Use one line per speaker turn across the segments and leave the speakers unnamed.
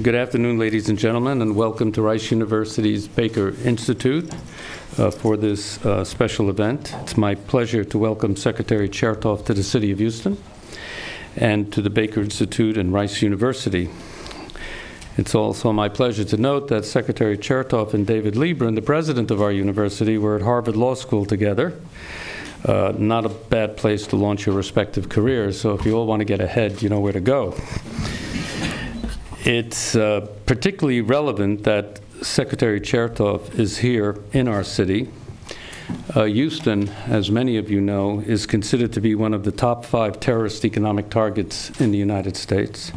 Good afternoon, ladies and gentlemen, and welcome to Rice University's Baker Institute for this special event. It's my pleasure to welcome Secretary Chertoff to the City of Houston and to the Baker Institute and Rice University. It's also my pleasure to note that Secretary Chertoff and David Leebran, the president of our university, were at Harvard Law School together. Not a bad place to launch your respective careers, so if you all want to get ahead, you know where to go. It's particularly relevant that Secretary Chertoff is here in our city. Houston, as many of you know, is considered to be one of the top 5 terrorist economic targets in the United States.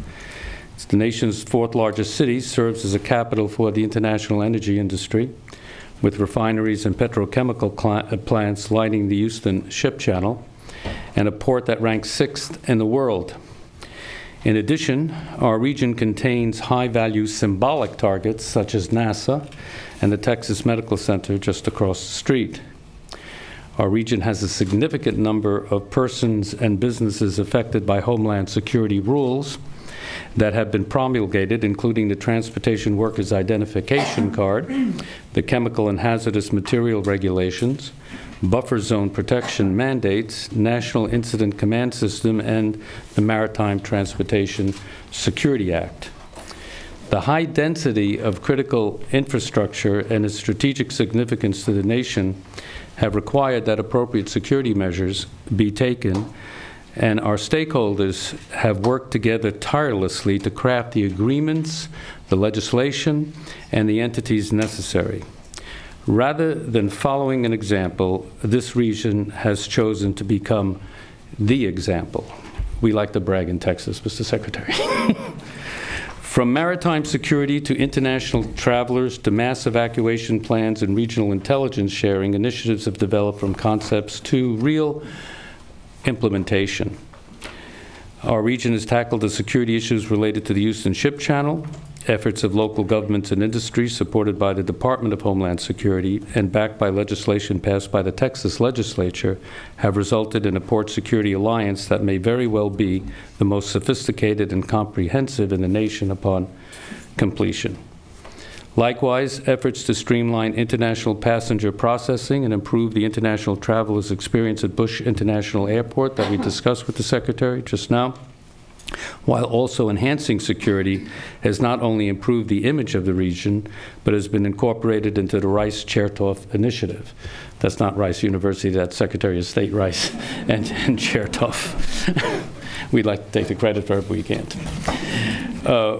It's the nation's 4th largest city, serves as a capital for the international energy industry, with refineries and petrochemical plants lining the Houston ship channel, and a port that ranks 6th in the world. In addition, our region contains high-value symbolic targets such as NASA and the Texas Medical Center just across the street. Our region has a significant number of persons and businesses affected by Homeland Security rules that have been promulgated, including the Transportation Workers Identification Card, the Chemical and Hazardous Material Regulations, Buffer Zone Protection Mandates, National Incident Command System, and the Maritime Transportation Security Act. The high density of critical infrastructure and its strategic significance to the nation have required that appropriate security measures be taken, and our stakeholders have worked together tirelessly to craft the agreements, the legislation, and the entities necessary. Rather than following an example, this region has chosen to become the example. We like to brag in Texas, Mr. Secretary. From maritime security to international travelers to mass evacuation plans and regional intelligence sharing, initiatives have developed from concepts to real implementation. Our region has tackled the security issues related to the Houston Ship Channel. Efforts of local governments and industries supported by the Department of Homeland Security and backed by legislation passed by the Texas legislature have resulted in a port security alliance that may very well be the most sophisticated and comprehensive in the nation upon completion. Likewise, efforts to streamline international passenger processing and improve the international travelers' experience at Bush International Airport that we discussed with the Secretary just now, while also enhancing security, has not only improved the image of the region, but has been incorporated into the Rice Chertoff initiative. That's not Rice University, that's Secretary of State Rice and Chertoff. We'd like to take the credit for it, but we can't.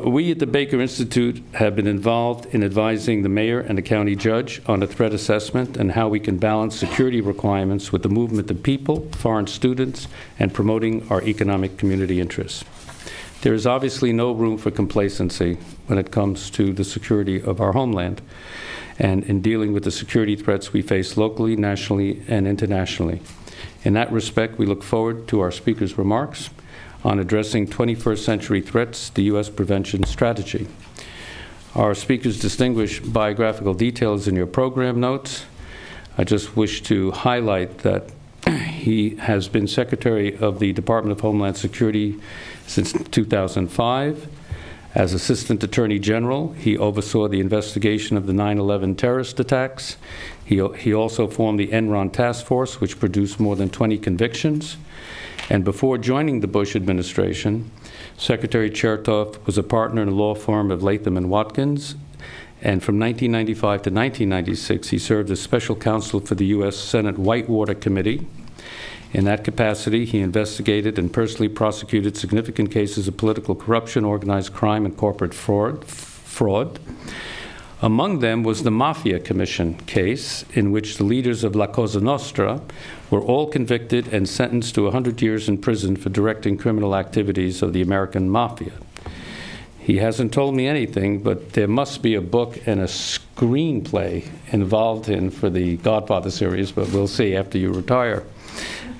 We at the Baker Institute have been involved in advising the mayor and the county judge on a threat assessment and how we can balance security requirements with the movement of people, foreign students, and promoting our economic community interests. There is obviously no room for complacency when it comes to the security of our homeland and in dealing with the security threats we face locally, nationally, and internationally. In that respect, we look forward to our speaker's remarks on addressing 21st century threats, the U.S. prevention strategy. Our speaker's distinguished biographical details in your program notes. I just wish to highlight that he has been Secretary of the Department of Homeland Security since 2005. As Assistant Attorney General, he oversaw the investigation of the 9/11 terrorist attacks. He also formed the Enron Task Force, which produced more than 20 convictions. And before joining the Bush administration, Secretary Chertoff was a partner in a law firm of Latham & Watkins, and from 1995 to 1996, he served as special counsel for the U.S. Senate Whitewater Committee. In that capacity, he investigated and personally prosecuted significant cases of political corruption, organized crime, and corporate fraud. Among them was the Mafia Commission case, in which the leaders of La Cosa Nostra were all convicted and sentenced to 100 years in prison for directing criminal activities of the American Mafia. He hasn't told me anything, but there must be a book and a screenplay involved in for the Godfather series, but we'll see after you retire.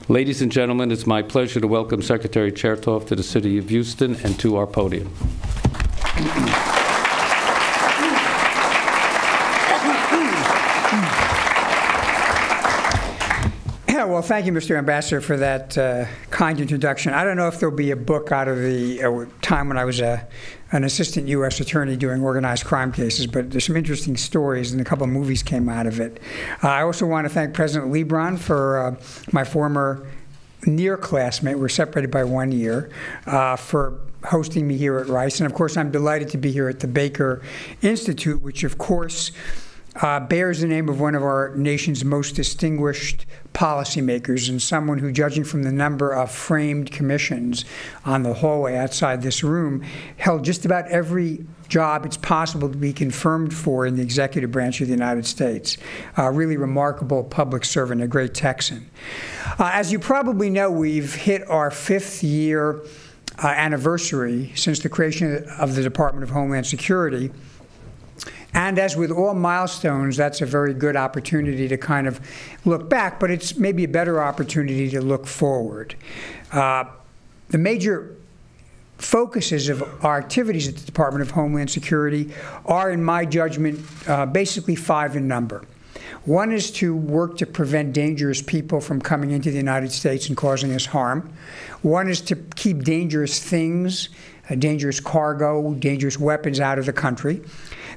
Ladies and gentlemen, it's my pleasure to welcome Secretary Chertoff to the City of Houston and to our podium.
Well, thank you, Mr. Ambassador, for that kind introduction. I don't know if there'll be a book out of the time when I was an assistant U.S. attorney doing organized crime cases, but there's some interesting stories, and a couple of movies came out of it. I also want to thank President Lebron for my former near classmate, we're separated by 1 year, for hosting me here at Rice. And of course, I'm delighted to be here at the Baker Institute, which of course bears the name of one of our nation's most distinguished policymakers, and someone who, judging from the number of framed commissions on the hallway outside this room, held just about every job it's possible to be confirmed for in the executive branch of the United States. A really remarkable public servant, a great Texan. As you probably know, we've hit our 5th year anniversary since the creation of the Department of Homeland Security. And as with all milestones, that's a very good opportunity to kind of look back, but it's maybe a better opportunity to look forward. The major focuses of our activities at the Department of Homeland Security are, in my judgment, basically 5 in number. One is to work to prevent dangerous people from coming into the United States and causing us harm. One is to keep dangerous things, dangerous cargo, dangerous weapons out of the country.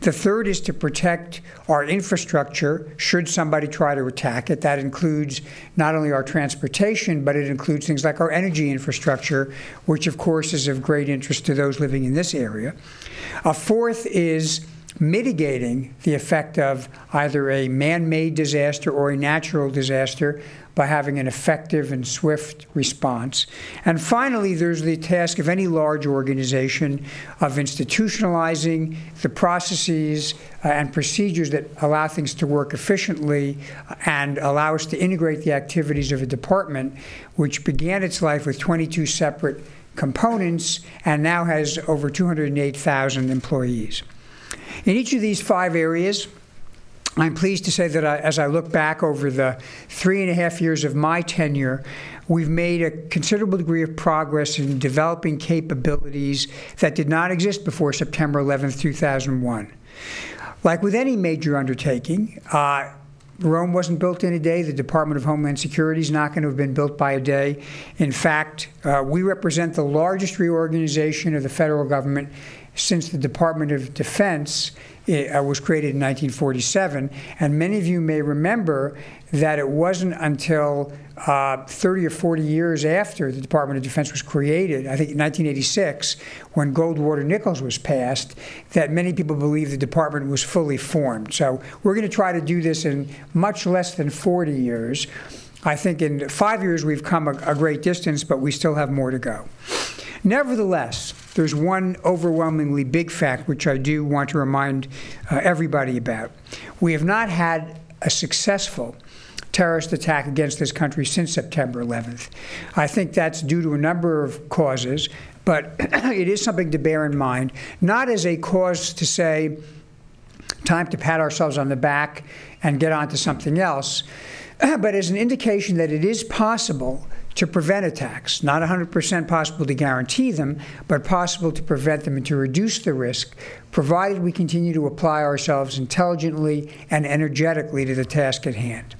The third is to protect our infrastructure should somebody try to attack it. That includes not only our transportation, but it includes things like our energy infrastructure, which of course is of great interest to those living in this area. A fourth is mitigating the effect of either a man-made disaster or a natural disaster by having an effective and swift response. And finally, there's the task of any large organization of institutionalizing the processes and procedures that allow things to work efficiently and allow us to integrate the activities of a department which began its life with 22 separate components and now has over 208,000 employees. In each of these 5 areas, I'm pleased to say that as I look back over the 3.5 years of my tenure, we've made a considerable degree of progress in developing capabilities that did not exist before September 11th, 2001. Like with any major undertaking, Rome wasn't built in a day. The Department of Homeland Security is not going to have been built by a day. In fact, we represent the largest reorganization of the federal government since the Department of Defense was created in 1947. And many of you may remember that it wasn't until 30 or 40 years after the Department of Defense was created, I think in 1986, when Goldwater-Nichols was passed, that many people believe the department was fully formed. So we're going to try to do this in much less than 40 years. I think in 5 years we've come a great distance, but we still have more to go. Nevertheless, there's one overwhelmingly big fact which I do want to remind everybody about. We have not had a successful terrorist attack against this country since September 11th. I think that's due to a number of causes, but it is something to bear in mind, not as a cause to say, time to pat ourselves on the back and get on to something else, but as an indication that it is possible to prevent attacks. Not 100% possible to guarantee them, but possible to prevent them and to reduce the risk, provided we continue to apply ourselves intelligently and energetically to the task at hand.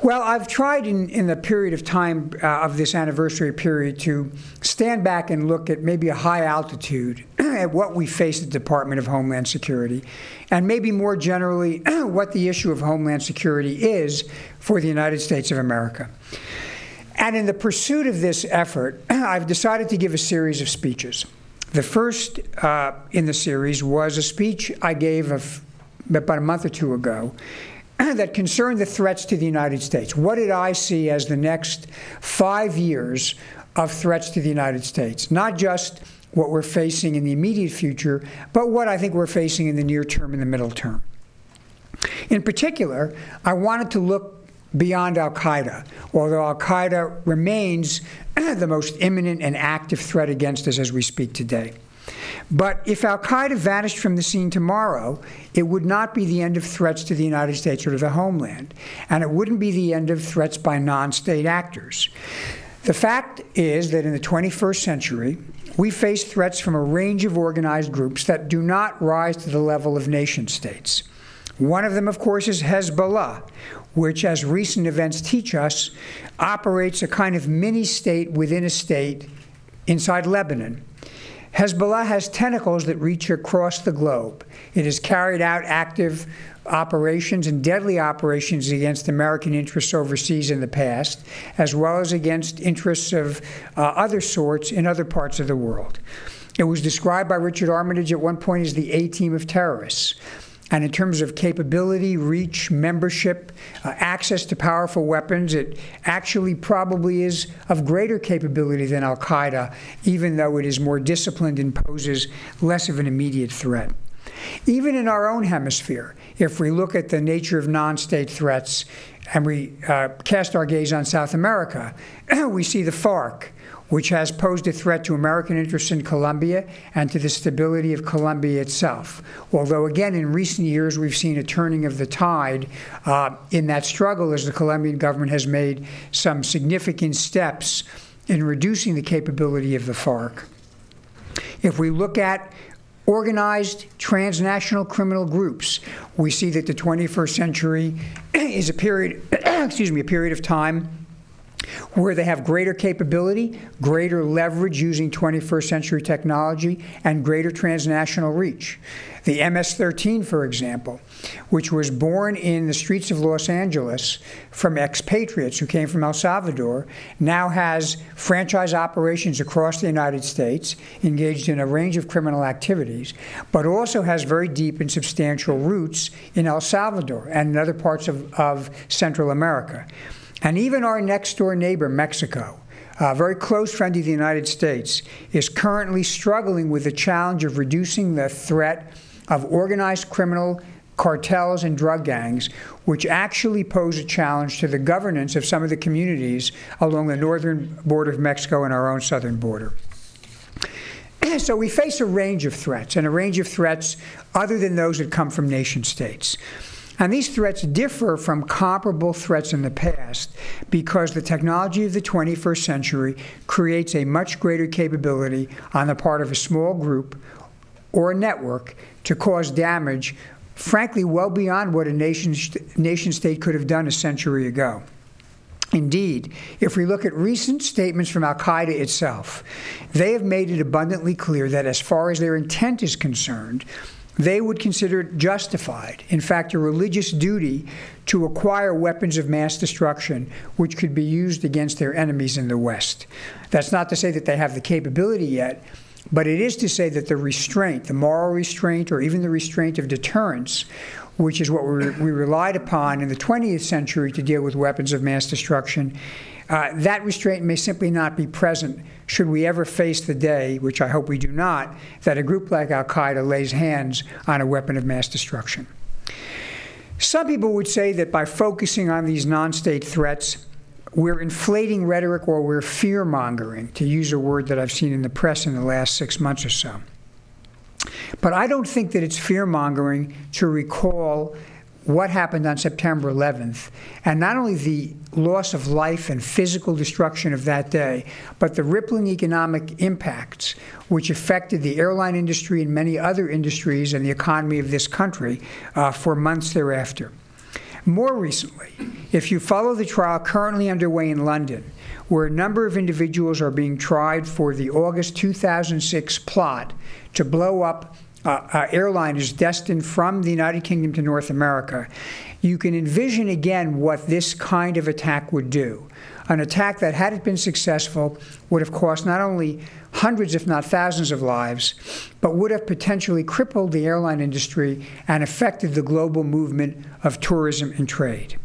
Well, I've tried in the period of time of this anniversary period to stand back and look at maybe a high altitude at what we face at the Department of Homeland Security, and maybe more generally what the issue of Homeland Security is for the United States of America. And in the pursuit of this effort, I've decided to give a series of speeches. The first in the series was a speech I gave about a month or 2 ago that concerned the threats to the United States. What did I see as the next 5 years of threats to the United States? Not just what we're facing in the immediate future, but what I think we're facing in the near term and the middle term. In particular, I wanted to look beyond al-Qaeda, although al-Qaeda remains the most imminent and active threat against us as we speak today. But if al-Qaeda vanished from the scene tomorrow, it would not be the end of threats to the United States or to the homeland, and it wouldn't be the end of threats by non-state actors. The fact is that in the 21st century, we face threats from a range of organized groups that do not rise to the level of nation states. One of them, of course, is Hezbollah, which, as recent events teach us, operates a kind of mini-state within a state inside Lebanon. Hezbollah has tentacles that reach across the globe. It has carried out active operations and deadly operations against American interests overseas in the past, as well as against interests of other sorts in other parts of the world. It was described by Richard Armitage at one point as the A-team of terrorists. And in terms of capability, reach, membership, access to powerful weapons, it actually probably is of greater capability than al-Qaeda, even though it is more disciplined and poses less of an immediate threat. Even in our own hemisphere, if we look at the nature of non-state threats and we cast our gaze on South America, we see the FARC, which has posed a threat to American interests in Colombia and to the stability of Colombia itself. Although, again, in recent years, we've seen a turning of the tide in that struggle as the Colombian government has made some significant steps in reducing the capability of the FARC. If we look at organized transnational criminal groups, we see that the 21st century is a period, a period of time where they have greater capability, greater leverage using 21st century technology, and greater transnational reach. The MS-13, for example, which was born in the streets of Los Angeles from expatriates who came from El Salvador, now has franchise operations across the United States, engaged in a range of criminal activities, but also has very deep and substantial roots in El Salvador and in other parts of Central America. And even our next-door neighbor, Mexico, a very close friend of the United States, is currently struggling with the challenge of reducing the threat of organized criminal cartels and drug gangs, which actually pose a challenge to the governance of some of the communities along the northern border of Mexico and our own southern border. So we face a range of threats, and a range of threats other than those that come from nation states. And these threats differ from comparable threats in the past because the technology of the 21st century creates a much greater capability on the part of a small group or a network to cause damage, frankly, well beyond what a nation state could have done a century ago. Indeed, if we look at recent statements from al-Qaeda itself, they have made it abundantly clear that as far as their intent is concerned, they would consider it justified, in fact, a religious duty, to acquire weapons of mass destruction which could be used against their enemies in the West. That's not to say that they have the capability yet, but it is to say that the restraint, the moral restraint, or even the restraint of deterrence, which is what we relied upon in the 20th century to deal with weapons of mass destruction, that restraint may simply not be present should we ever face the day, which I hope we do not, that a group like al-Qaeda lays hands on a weapon of mass destruction. Some people would say that by focusing on these non-state threats, we're inflating rhetoric or we're fear-mongering, to use a word that I've seen in the press in the last 6 months or so. But I don't think that it's fear-mongering to recall what happened on September 11th, and not only the loss of life and physical destruction of that day, but the rippling economic impacts which affected the airline industry and many other industries and the economy of this country for months thereafter. More recently, if you follow the trial currently underway in London, where a number of individuals are being tried for the August 2006 plot to blow up airliners destined from the United Kingdom to North America, you can envision again what this kind of attack would do. An attack that, had it been successful, would have cost not only hundreds, if not thousands of lives, but would have potentially crippled the airline industry and affected the global movement of tourism and trade.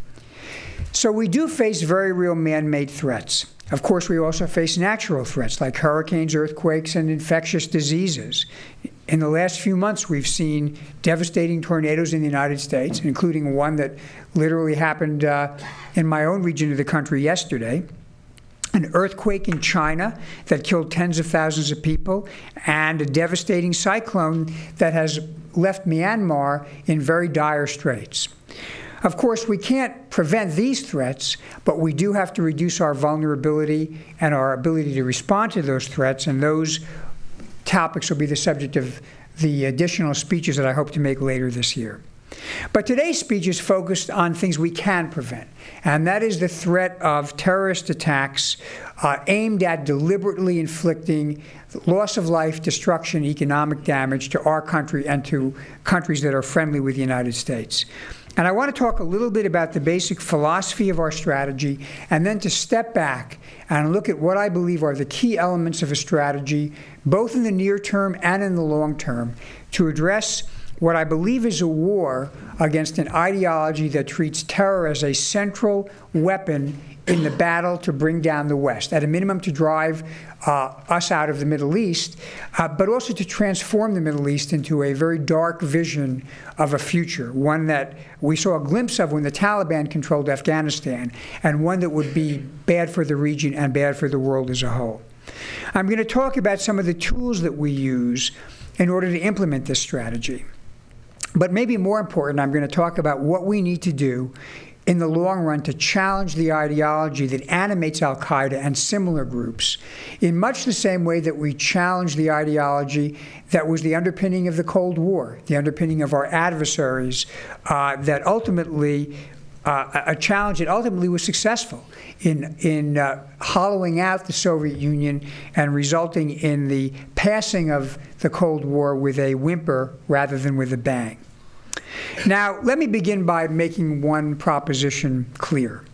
So we do face very real man-made threats. Of course, we also face natural threats like hurricanes, earthquakes, and infectious diseases. In the last few months, we've seen devastating tornadoes in the United States, including one that literally happened in my own region of the country yesterday, an earthquake in China that killed tens of thousands of people, and a devastating cyclone that has left Myanmar in very dire straits. Of course, we can't prevent these threats, but we do have to reduce our vulnerability and our ability to respond to those threats, and those topics will be the subject of the additional speeches that I hope to make later this year. But today's speech is focused on things we can prevent, and that is the threat of terrorist attacks aimed at deliberately inflicting loss of life, destruction, economic damage to our country and to countries that are friendly with the United States. And I want to talk a little bit about the basic philosophy of our strategy, and then to step back and look at what I believe are the key elements of a strategy, both in the near term and in the long term, to address what I believe is a war against an ideology that treats terror as a central weapon in the battle to bring down the West, at a minimum to drive us out of the Middle East, but also to transform the Middle East into a very dark vision of a future, one that we saw a glimpse of when the Taliban controlled Afghanistan, and one that would be bad for the region and bad for the world as a whole. I'm going to talk about some of the tools that we use in order to implement this strategy. But maybe more important, I'm going to talk about what we need to do in the long run to challenge the ideology that animates al-Qaeda and similar groups in much the same way that we challenge the ideology that was the underpinning of the Cold War, the underpinning of our adversaries, that ultimately, a challenge that ultimately was successful in hollowing out the Soviet Union and resulting in the passing of the Cold War with a whimper rather than with a bang. Now, let me begin by making one proposition clear.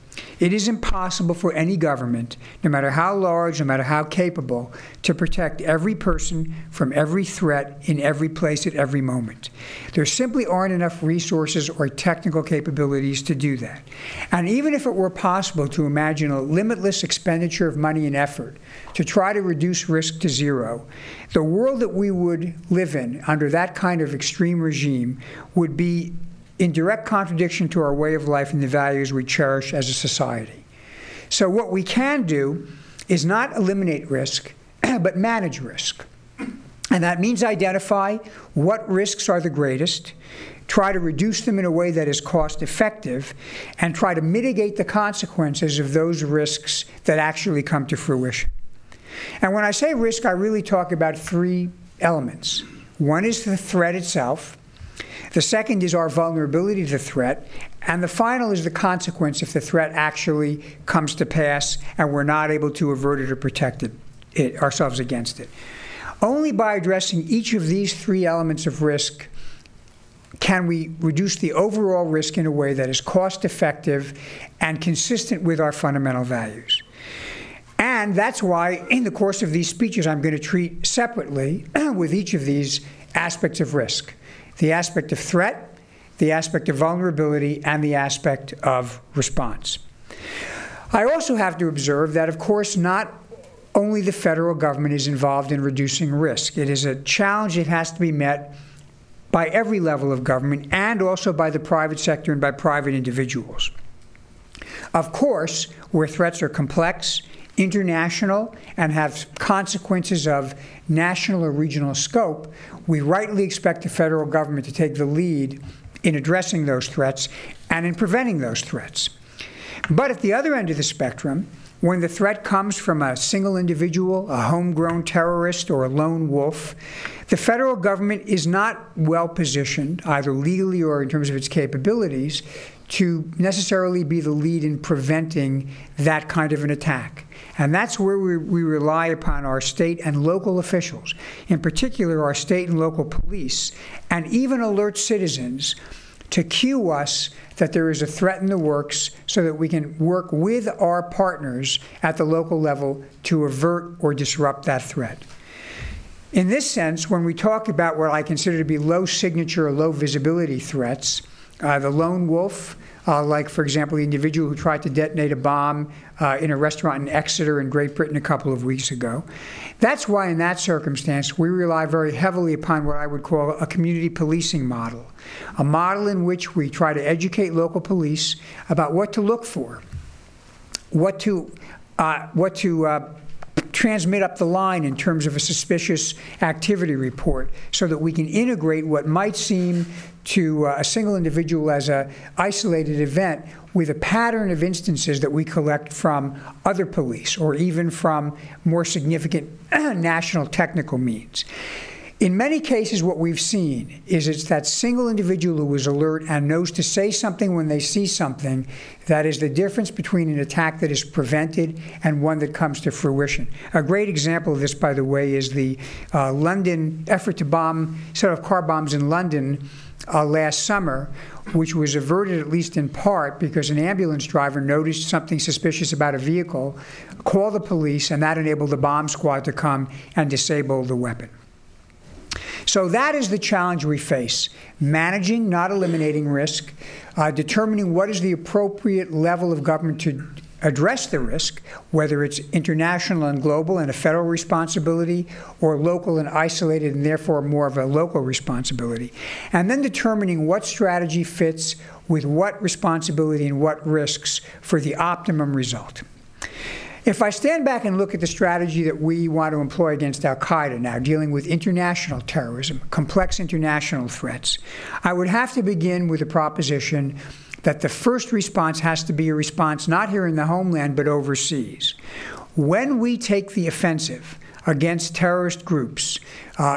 It is impossible for any government, no matter how large, no matter how capable, to protect every person from every threat in every place at every moment. There simply aren't enough resources or technical capabilities to do that. And even if it were possible to imagine a limitless expenditure of money and effort to try to reduce risk to zero, the world that we would live in under that kind of extreme regime would be in direct contradiction to our way of life and the values we cherish as a society. So what we can do is not eliminate risk, but manage risk. And that means identify what risks are the greatest, try to reduce them in a way that is cost effective, and try to mitigate the consequences of those risks that actually come to fruition. And when I say risk, I really talk about three elements. One is the threat itself. The second is our vulnerability to the threat, and the final is the consequence if the threat actually comes to pass and we're not able to avert it or protect ourselves against it. Only by addressing each of these three elements of risk can we reduce the overall risk in a way that is cost-effective and consistent with our fundamental values. And that's why, in the course of these speeches, I'm going to treat separately with each of these aspects of risk. The aspect of threat, the aspect of vulnerability, and the aspect of response. I also have to observe that, of course, not only the federal government is involved in reducing risk. It is a challenge that has to be met by every level of government and also by the private sector and by private individuals. Of course, where threats are complex, international, and have consequences of national or regional scope, we rightly expect the federal government to take the lead in addressing those threats and in preventing those threats. But at the other end of the spectrum, when the threat comes from a single individual, a homegrown terrorist, or a lone wolf, the federal government is not well positioned, either legally or in terms of its capabilities, to necessarily be the lead in preventing that kind of an attack. And that's where we rely upon our state and local officials, in particular our state and local police, and even alert citizens to cue us that there is a threat in the works so that we can work with our partners at the local level to avert or disrupt that threat. In this sense, when we talk about what I consider to be low signature or low visibility threats, the lone wolf, like, for example, the individual who tried to detonate a bomb in a restaurant in Exeter in Great Britain a couple of weeks ago. That's why, in that circumstance, we rely very heavily upon what I would call a community policing model, a model in which we try to educate local police about what to look for, what to transmit up the line in terms of a suspicious activity report, so that we can integrate what might seem to a single individual as an isolated event with a pattern of instances that we collect from other police or even from more significant national technical means. In many cases, what we've seen is it's that single individual who is alert and knows to say something when they see something that is the difference between an attack that is prevented and one that comes to fruition. A great example of this, by the way, is the London effort to set off car bombs in London last summer, which was averted at least in part because an ambulance driver noticed something suspicious about a vehicle, called the police, and that enabled the bomb squad to come and disable the weapon. So that is the challenge we face: managing, not eliminating risk, determining what is the appropriate level of government to address the risk, whether it's international and global and a federal responsibility, or local and isolated and therefore more of a local responsibility, and then determining what strategy fits with what responsibility and what risks for the optimum result. If I stand back and look at the strategy that we want to employ against al-Qaeda now, dealing with international terrorism, complex international threats, I would have to begin with the proposition that the first response has to be a response not here in the homeland but overseas. When we take the offensive against terrorist groups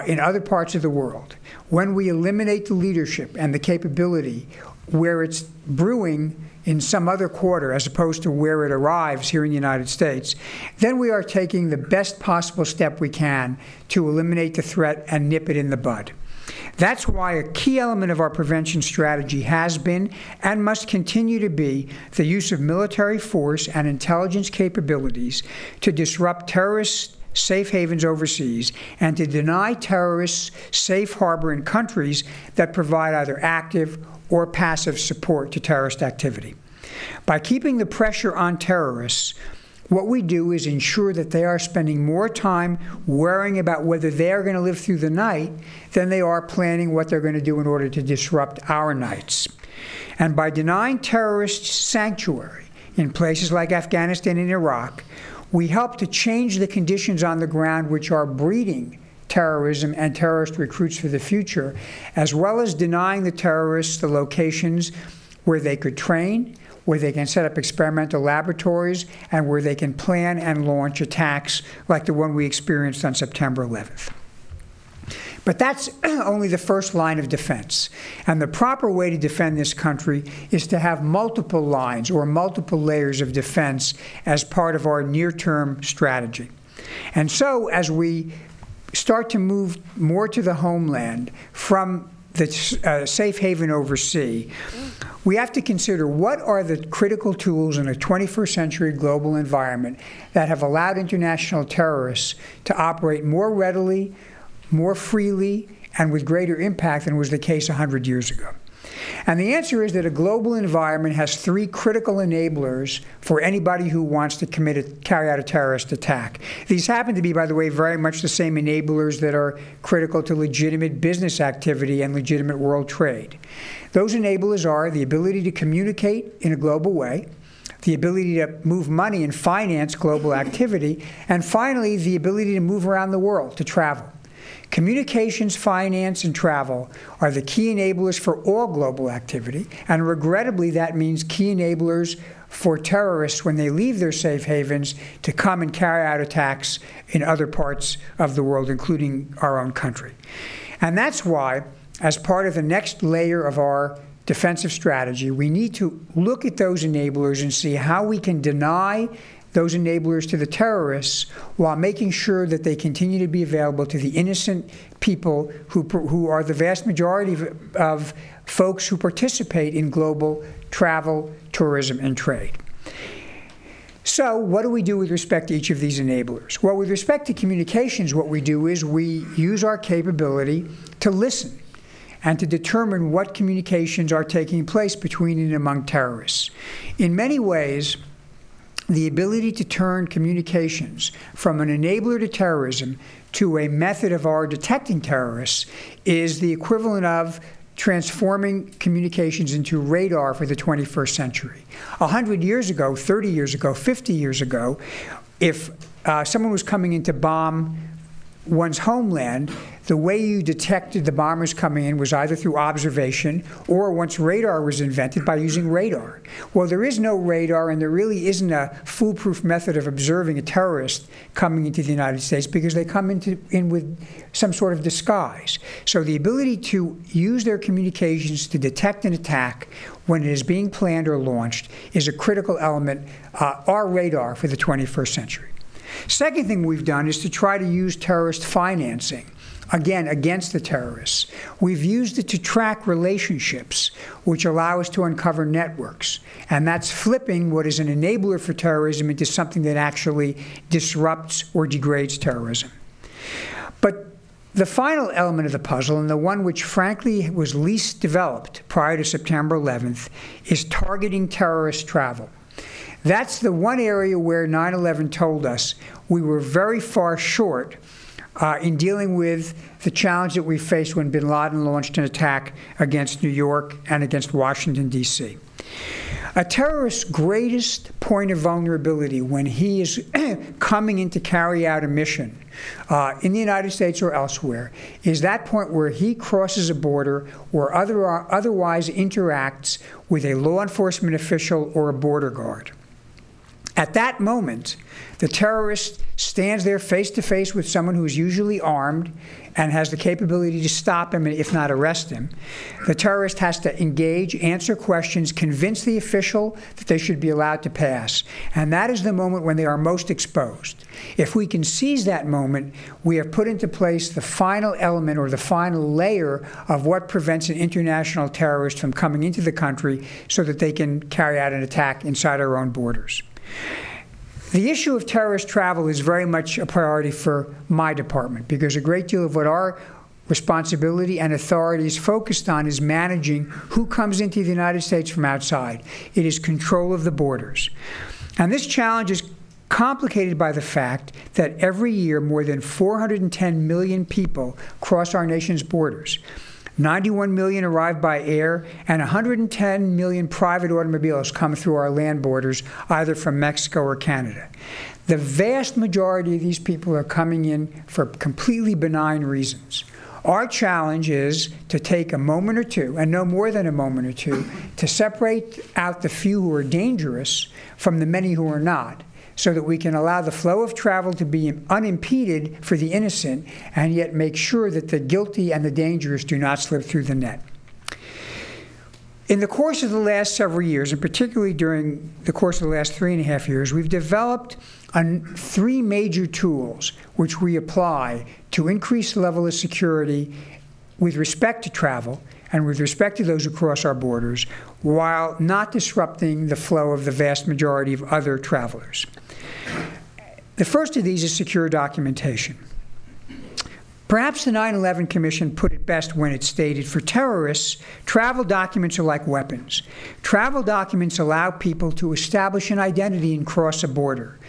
in other parts of the world, when we eliminate the leadership and the capability where it's brewing in some other quarter as opposed to where it arrives here in the United States, then we are taking the best possible step we can to eliminate the threat and nip it in the bud. That's why a key element of our prevention strategy has been and must continue to be the use of military force and intelligence capabilities to disrupt terrorist safe havens overseas and to deny terrorists safe harbor in countries that provide either active or passive support to terrorist activity. By keeping the pressure on terrorists, what we do is ensure that they are spending more time worrying about whether they are going to live through the night than they are planning what they're going to do in order to disrupt our nights. And by denying terrorists sanctuary in places like Afghanistan and Iraq, we help to change the conditions on the ground which are breeding terrorism and terrorist recruits for the future, as well as denying the terrorists the locations where they could train, where they can set up experimental laboratories, and where they can plan and launch attacks like the one we experienced on September 11th. But that's only the first line of defense. And the proper way to defend this country is to have multiple lines or multiple layers of defense as part of our near-term strategy. And so as we start to move more to the homeland from the safe haven overseas, we have to consider what are the critical tools in a 21st century global environment that have allowed international terrorists to operate more readily, more freely, and with greater impact than was the case 100 years ago. And the answer is that a global environment has three critical enablers for anybody who wants to carry out a terrorist attack. These happen to be, by the way, very much the same enablers that are critical to legitimate business activity and legitimate world trade. Those enablers are the ability to communicate in a global way, the ability to move money and finance global activity, and finally, the ability to move around the world, to travel. Communications, finance, and travel are the key enablers for all global activity, and regrettably that means key enablers for terrorists when they leave their safe havens to come and carry out attacks in other parts of the world, including our own country. And that's why, as part of the next layer of our defensive strategy, we need to look at those enablers and see how we can deny those enablers to the terrorists while making sure that they continue to be available to the innocent people who are the vast majority of folks who participate in global travel, tourism, and trade. So what do we do with respect to each of these enablers? Well, with respect to communications, what we do is we use our capability to listen and to determine what communications are taking place between and among terrorists. In many ways, the ability to turn communications from an enabler to terrorism to a method of our detecting terrorists is the equivalent of transforming communications into radar for the 21st century. 100 years ago, 30 years ago, 50 years ago, if someone was coming in to bomb one's homeland, the way you detected the bombers coming in was either through observation or, once radar was invented, by using radar. Well, there is no radar, and there really isn't a foolproof method of observing a terrorist coming into the United States because they come in with some sort of disguise. So the ability to use their communications to detect an attack when it is being planned or launched is a critical element, our radar for the 21st century. Second thing we've done is to try to use terrorist financing, again, against the terrorists. We've used it to track relationships, which allow us to uncover networks. And that's flipping what is an enabler for terrorism into something that actually disrupts or degrades terrorism. But the final element of the puzzle, and the one which frankly was least developed prior to September 11th, is targeting terrorist travel. That's the one area where 9/11 told us we were very far short in dealing with the challenge that we faced when bin Laden launched an attack against New York and against Washington, D.C. A terrorist's greatest point of vulnerability when he is coming in to carry out a mission in the United States or elsewhere is that point where he crosses a border or otherwise interacts with a law enforcement official or a border guard. At that moment, the terrorist stands there face-to-face with someone who is usually armed and has the capability to stop him, if not arrest him. The terrorist has to engage, answer questions, convince the official that they should be allowed to pass. And that is the moment when they are most exposed. If we can seize that moment, we have put into place the final element or the final layer of what prevents an international terrorist from coming into the country so that they can carry out an attack inside our own borders. The issue of terrorist travel is very much a priority for my department because a great deal of what our responsibility and authority is focused on is managing who comes into the United States from outside. It is control of the borders. And this challenge is complicated by the fact that every year more than 410 million people cross our nation's borders. 91 million arrive by air, and 110 million private automobiles come through our land borders, either from Mexico or Canada. The vast majority of these people are coming in for completely benign reasons. Our challenge is to take a moment or two, and no more than a moment or two, to separate out the few who are dangerous from the many who are not, so that we can allow the flow of travel to be unimpeded for the innocent and yet make sure that the guilty and the dangerous do not slip through the net. In the course of the last several years, and particularly during the course of the last 3.5 years, we've developed three major tools which we apply to increase the level of security with respect to travel and with respect to those who cross our borders, while not disrupting the flow of the vast majority of other travelers. The first of these is secure documentation. Perhaps the 9/11 Commission put it best when it stated, for terrorists, travel documents are like weapons. Travel documents allow people to establish an identity and cross a border.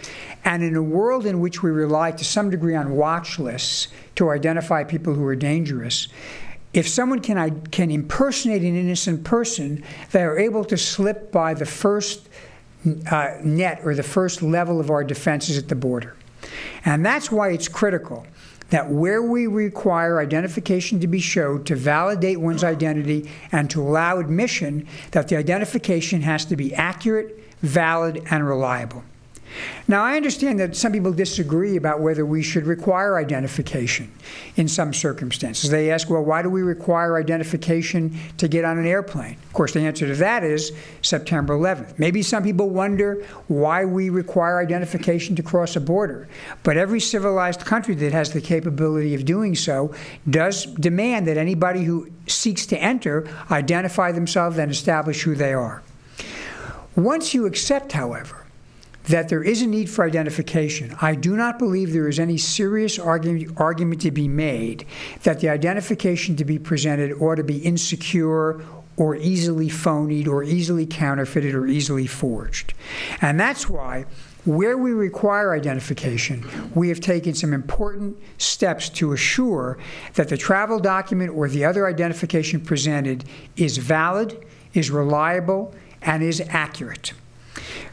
And in a world in which we rely to some degree on watch lists to identify people who are dangerous, if someone can impersonate an innocent person, they are able to slip by the first net or the first level of our defenses at the border. And that's why it's critical that where we require identification to be showed to validate one's identity and to allow admission, that the identification has to be accurate, valid, and reliable. Now, I understand that some people disagree about whether we should require identification in some circumstances. They ask, well, why do we require identification to get on an airplane? Of course, the answer to that is September 11th. Maybe some people wonder why we require identification to cross a border. But every civilized country that has the capability of doing so does demand that anybody who seeks to enter identify themselves and establish who they are. Once you accept, however, that there is a need for identification, I do not believe there is any serious argument to be made that the identification to be presented ought to be insecure or easily phonied or easily counterfeited or easily forged. And that's why, where we require identification, we have taken some important steps to assure that the travel document or the other identification presented is valid, is reliable, and is accurate.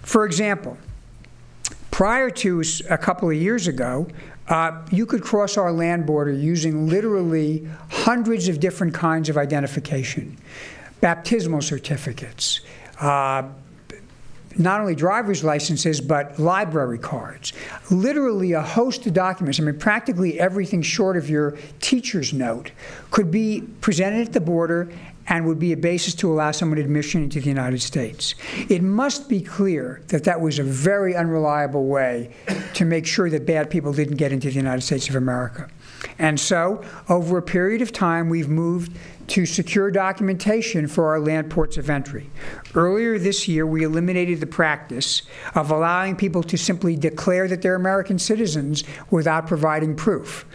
For example, prior to a couple of years ago, you could cross our land border using literally hundreds of different kinds of identification, baptismal certificates, not only driver's licenses, but library cards, literally a host of documents. I mean, practically everything short of your teacher's note could be presented at the border and would be a basis to allow someone admission into the United States. It must be clear that that was a very unreliable way to make sure that bad people didn't get into the United States of America. And so, over a period of time, we've moved to secure documentation for our land ports of entry. Earlier this year, we eliminated the practice of allowing people to simply declare that they're American citizens without providing proof.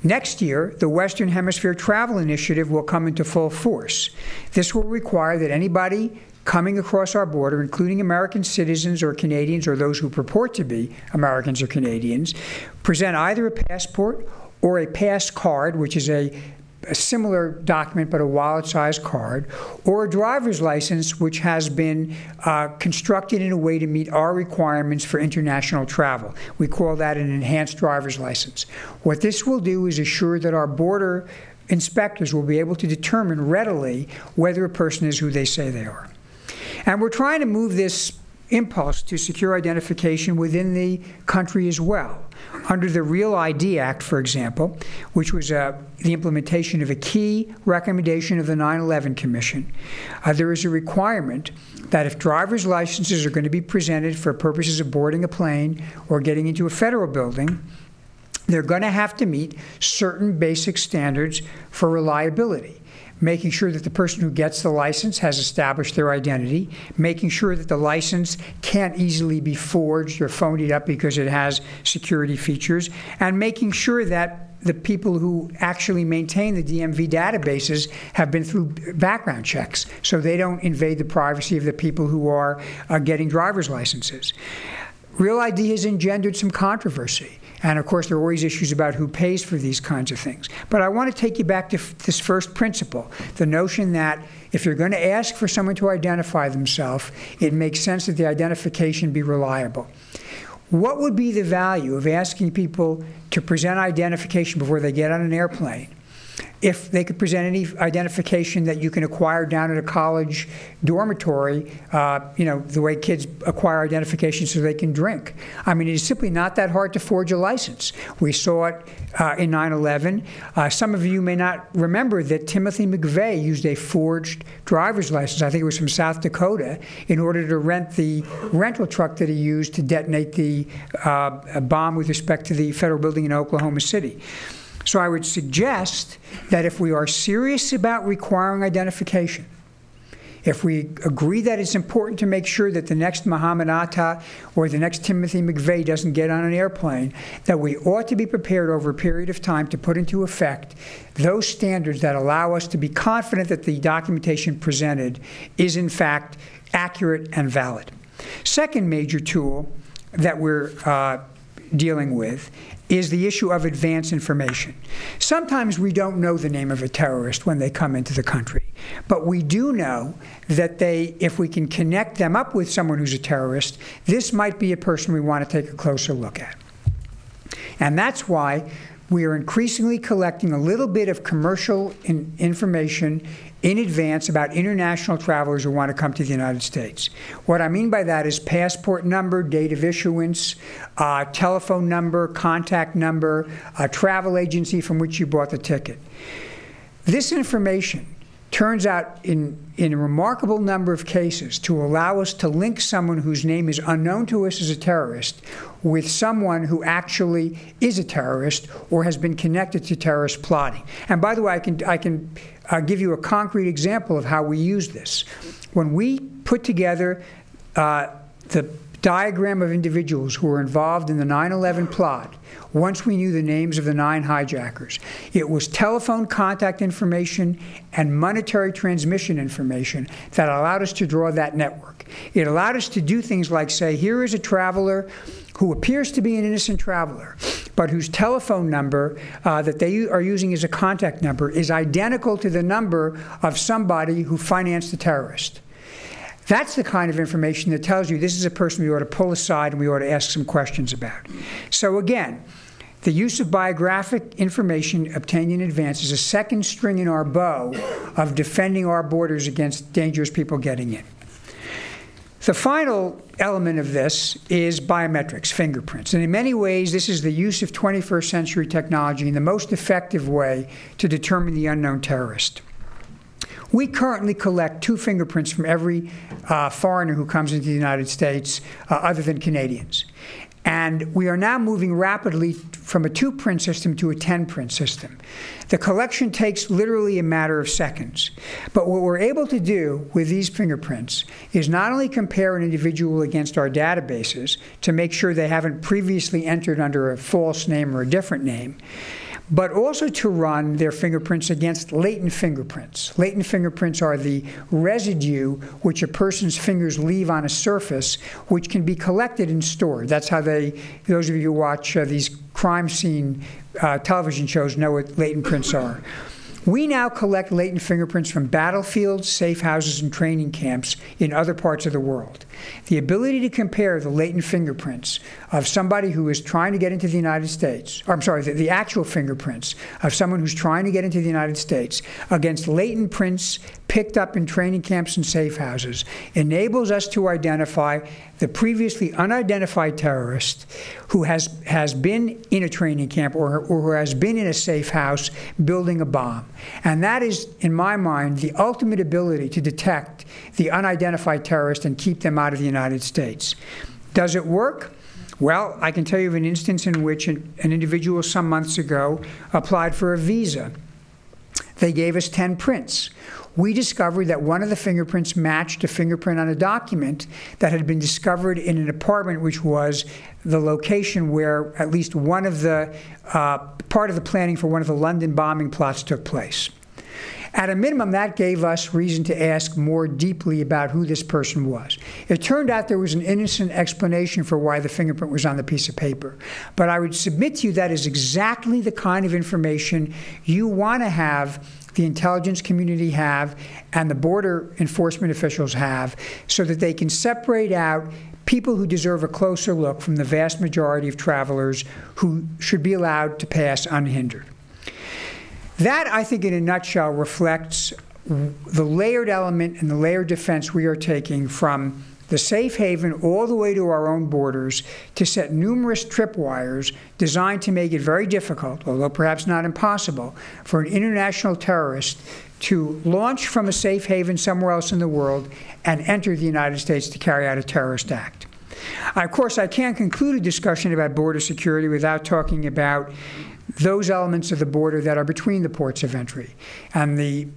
Next year, the Western Hemisphere Travel Initiative will come into full force. This will require that anybody coming across our border, including American citizens or Canadians or those who purport to be Americans or Canadians, present either a passport or a pass card, which is a similar document but a wallet-sized card, or a driver's license which has been constructed in a way to meet our requirements for international travel. We call that an enhanced driver's license. What this will do is assure that our border inspectors will be able to determine readily whether a person is who they say they are. And we're trying to move this impulse to secure identification within the country as well. Under the Real ID Act, for example, which was the implementation of a key recommendation of the 9/11 Commission, there is a requirement that if driver's licenses are going to be presented for purposes of boarding a plane or getting into a federal building, they're going to have to meet certain basic standards for reliability. Making sure that the person who gets the license has established their identity, making sure that the license can't easily be forged or phoned up because it has security features, and making sure that the people who actually maintain the DMV databases have been through background checks so they don't invade the privacy of the people who are getting driver's licenses. Real ID has engendered some controversy. And of course, there are always issues about who pays for these kinds of things. But I want to take you back to this first principle, the notion that if you're going to ask for someone to identify themselves, it makes sense that the identification be reliable. What would be the value of asking people to present identification before they get on an airplane if they could present any identification that you can acquire down at a college dormitory, the way kids acquire identification so they can drink? I mean, it is simply not that hard to forge a license. We saw it in 9/11. Some of you may not remember that Timothy McVeigh used a forged driver's license, I think it was from South Dakota, in order to rent the rental truck that he used to detonate the bomb with respect to the federal building in Oklahoma City. So I would suggest that if we are serious about requiring identification, if we agree that it's important to make sure that the next Muhammad Atta or the next Timothy McVeigh doesn't get on an airplane, that we ought to be prepared over a period of time to put into effect those standards that allow us to be confident that the documentation presented is in fact accurate and valid. Second major tool that we're dealing with is the issue of advance information. Sometimes we don't know the name of a terrorist when they come into the country, but we do know that if we can connect them up with someone who's a terrorist, this might be a person we want to take a closer look at. And that's why we are increasingly collecting a little bit of commercial information in advance about international travelers who want to come to the United States. What I mean by that is passport number, date of issuance, telephone number, contact number, travel agency from which you bought the ticket. This information turns out in a remarkable number of cases to allow us to link someone whose name is unknown to us as a terrorist with someone who actually is a terrorist or has been connected to terrorist plotting. And by the way, I can give you a concrete example of how we use this. When we put together the diagram of individuals who were involved in the 9/11 plot, once we knew the names of the 9 hijackers, it was telephone contact information and monetary transmission information that allowed us to draw that network. It allowed us to do things like say, here is a traveler who appears to be an innocent traveler, but whose telephone number that they are using as a contact number is identical to the number of somebody who financed the terrorist. That's the kind of information that tells you this is a person we ought to pull aside and we ought to ask some questions about. So again, The use of biographic information obtained in advance is a second string in our bow of defending our borders against dangerous people getting in. The final element of this is biometrics, fingerprints. And in many ways, this is the use of 21st century technology in the most effective way to determine the unknown terrorist. We currently collect 2 fingerprints from every foreigner who comes into the United States, other than Canadians. And we are now moving rapidly from a 2-print system to a 10-print system. The collection takes literally a matter of seconds. But what we're able to do with these fingerprints is not only compare an individual against our databases to make sure they haven't previously entered under a false name or a different name, but also to run their fingerprints against latent fingerprints. Latent fingerprints are the residue which a person's fingers leave on a surface, which can be collected and stored. That's how those of you who watch these crime scene television shows know what latent prints are. We now collect latent fingerprints from battlefields, safe houses, and training camps in other parts of the world. The ability to compare the latent fingerprints of somebody who is trying to get into the United States, or I'm sorry, the actual fingerprints of someone who's trying to get into the United States against latent prints picked up in training camps and safe houses enables us to identify the previously unidentified terrorist who has been in a training camp or who has been in a safe house building a bomb. And that is, in my mind, the ultimate ability to detect the unidentified terrorist and keep them out of the United States. Does it work? Well, I can tell you of an instance in which an individual some months ago applied for a visa. They gave us 10 prints. We discovered that one of the fingerprints matched a fingerprint on a document that had been discovered in an apartment, which was the location where at least one of the part of the planning for one of the London bombing plots took place. At a minimum, that gave us reason to ask more deeply about who this person was. It turned out there was an innocent explanation for why the fingerprint was on the piece of paper. But I would submit to you that is exactly the kind of information you want to have the intelligence community have and the border enforcement officials have so that they can separate out people who deserve a closer look from the vast majority of travelers who should be allowed to pass unhindered. That, I think, in a nutshell, reflects the layered element and the layered defense we are taking from the safe haven all the way to our own borders to set numerous tripwires designed to make it very difficult, although perhaps not impossible, for an international terrorist to launch from a safe haven somewhere else in the world and enter the United States to carry out a terrorist act. Of course, I can't conclude a discussion about border security without talking about those elements of the border that are between the ports of entry and the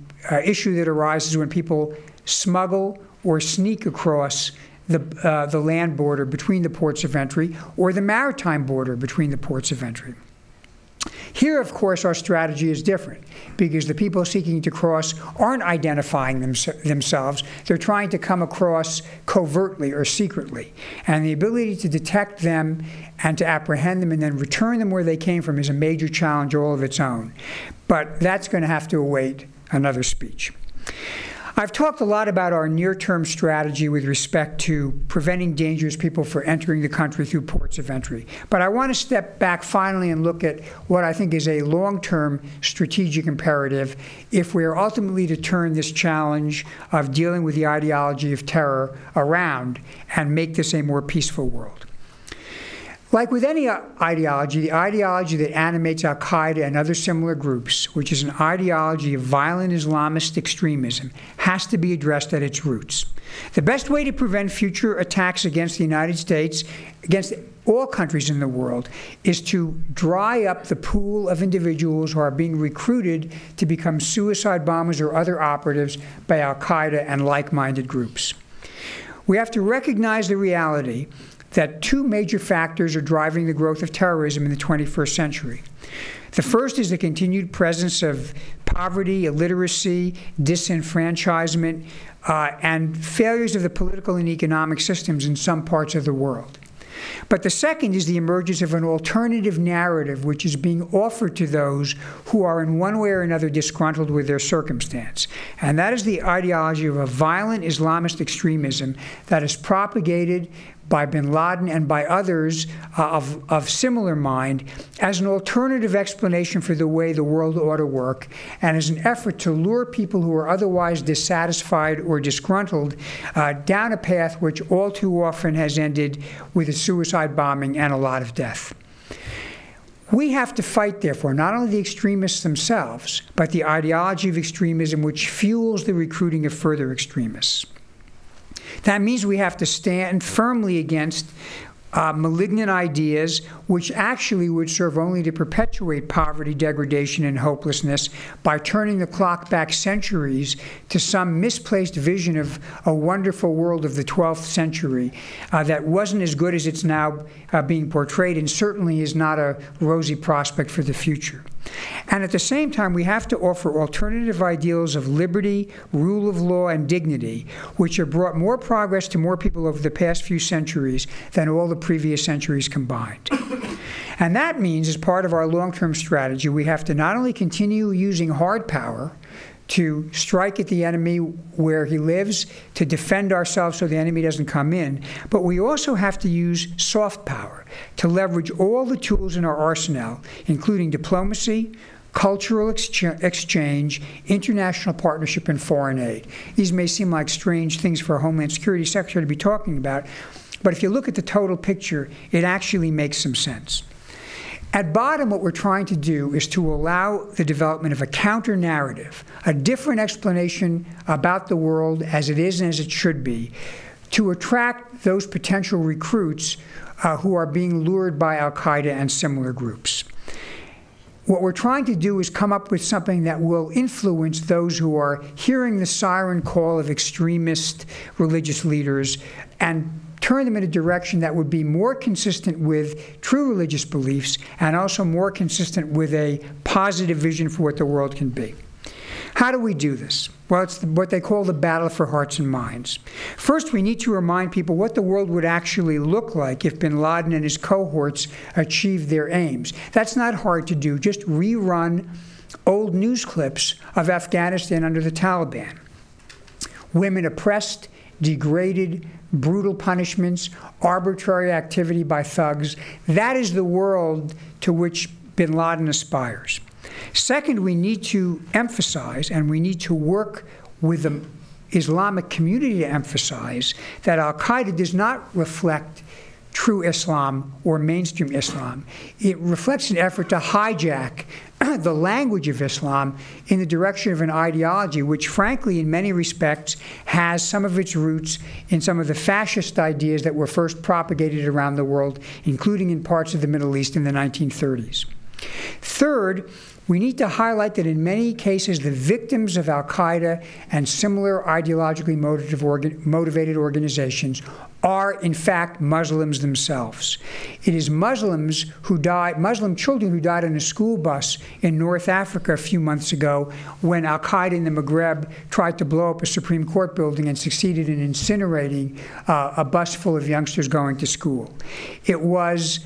issue that arises when people smuggle or sneak across the land border between the ports of entry or the maritime border between the ports of entry. Here, of course, our strategy is different because the people seeking to cross aren't identifying themselves. They're trying to come across covertly or secretly. And the ability to detect them and to apprehend them and then return them where they came from is a major challenge all of its own. But that's going to have to await another speech. I've talked a lot about our near-term strategy with respect to preventing dangerous people from entering the country through ports of entry. But I want to step back finally and look at what I think is a long-term strategic imperative if we are ultimately to turn this challenge of dealing with the ideology of terror around and make this a more peaceful world. Like with any ideology, the ideology that animates al-Qaeda and other similar groups, which is an ideology of violent Islamist extremism, has to be addressed at its roots. The best way to prevent future attacks against the United States, against all countries in the world, is to dry up the pool of individuals who are being recruited to become suicide bombers or other operatives by al-Qaeda and like-minded groups. We have to recognize the reality that two major factors are driving the growth of terrorism in the 21st century. The first is the continued presence of poverty, illiteracy, disenfranchisement, and failures of the political and economic systems in some parts of the world. But the second is the emergence of an alternative narrative which is being offered to those who are in one way or another disgruntled with their circumstance. And that is the ideology of a violent Islamist extremism that is propagated by bin Laden and by others of similar mind as an alternative explanation for the way the world ought to work, and as an effort to lure people who are otherwise dissatisfied or disgruntled down a path which all too often has ended with a suicide bombing and a lot of death. We have to fight, therefore, not only the extremists themselves, but the ideology of extremism which fuels the recruiting of further extremists. That means we have to stand firmly against malignant ideas which actually would serve only to perpetuate poverty, degradation, and hopelessness by turning the clock back centuries to some misplaced vision of a wonderful world of the 12th century that wasn't as good as it's now being portrayed, and certainly is not a rosy prospect for the future. And at the same time, we have to offer alternative ideals of liberty, rule of law, and dignity, which have brought more progress to more people over the past few centuries than all the previous centuries combined. And that means, as part of our long-term strategy, we have to not only continue using hard power to strike at the enemy where he lives, to defend ourselves so the enemy doesn't come in, but we also have to use soft power to leverage all the tools in our arsenal, including diplomacy, cultural exchange, international partnership, and foreign aid. These may seem like strange things for a Homeland Security Secretary to be talking about, but if you look at the total picture, it actually makes some sense. At bottom, what we're trying to do is to allow the development of a counter-narrative, a different explanation about the world as it is and as it should be, to attract those potential recruits who are being lured by al-Qaeda and similar groups. What we're trying to do is come up with something that will influence those who are hearing the siren call of extremist religious leaders and turn them in a direction that would be more consistent with true religious beliefs and also more consistent with a positive vision for what the world can be. How do we do this? Well, it's what they call the battle for hearts and minds. First, we need to remind people what the world would actually look like if bin Laden and his cohorts achieved their aims. That's not hard to do. Just rerun old news clips of Afghanistan under the Taliban. Women oppressed, degraded, brutal punishments, arbitrary activity by thugs. That is the world to which bin Laden aspires. Second, we need to emphasize, and we need to work with the Islamic community to emphasize, that al-Qaeda does not reflect true Islam or mainstream Islam. It reflects an effort to hijack the language of Islam in the direction of an ideology which, frankly, in many respects, has some of its roots in some of the fascist ideas that were first propagated around the world, including in parts of the Middle East in the 1930s. Third, we need to highlight that in many cases, the victims of al-Qaeda and similar ideologically motivated organizations are, in fact, Muslims themselves. It is Muslim children who died on a school bus in North Africa a few months ago when al-Qaeda in the Maghreb tried to blow up a Supreme Court building and succeeded in incinerating a bus full of youngsters going to school. It was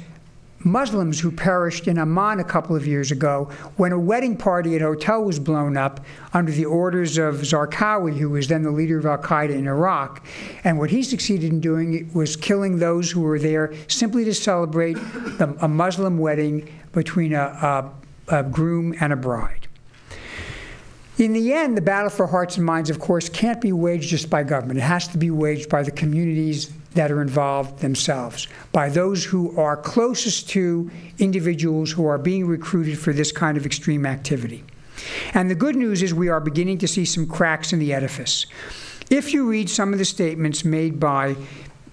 Muslims who perished in Amman a couple of years ago when a wedding party at a hotel was blown up under the orders of Zarqawi, who was then the leader of al-Qaeda in Iraq. And what he succeeded in doing was killing those who were there simply to celebrate a Muslim wedding between a groom and a bride. In the end, the battle for hearts and minds, of course, can't be waged just by government. It has to be waged by the communities that are involved themselves, by those who are closest to individuals who are being recruited for this kind of extreme activity. And the good news is we are beginning to see some cracks in the edifice. If you read some of the statements made by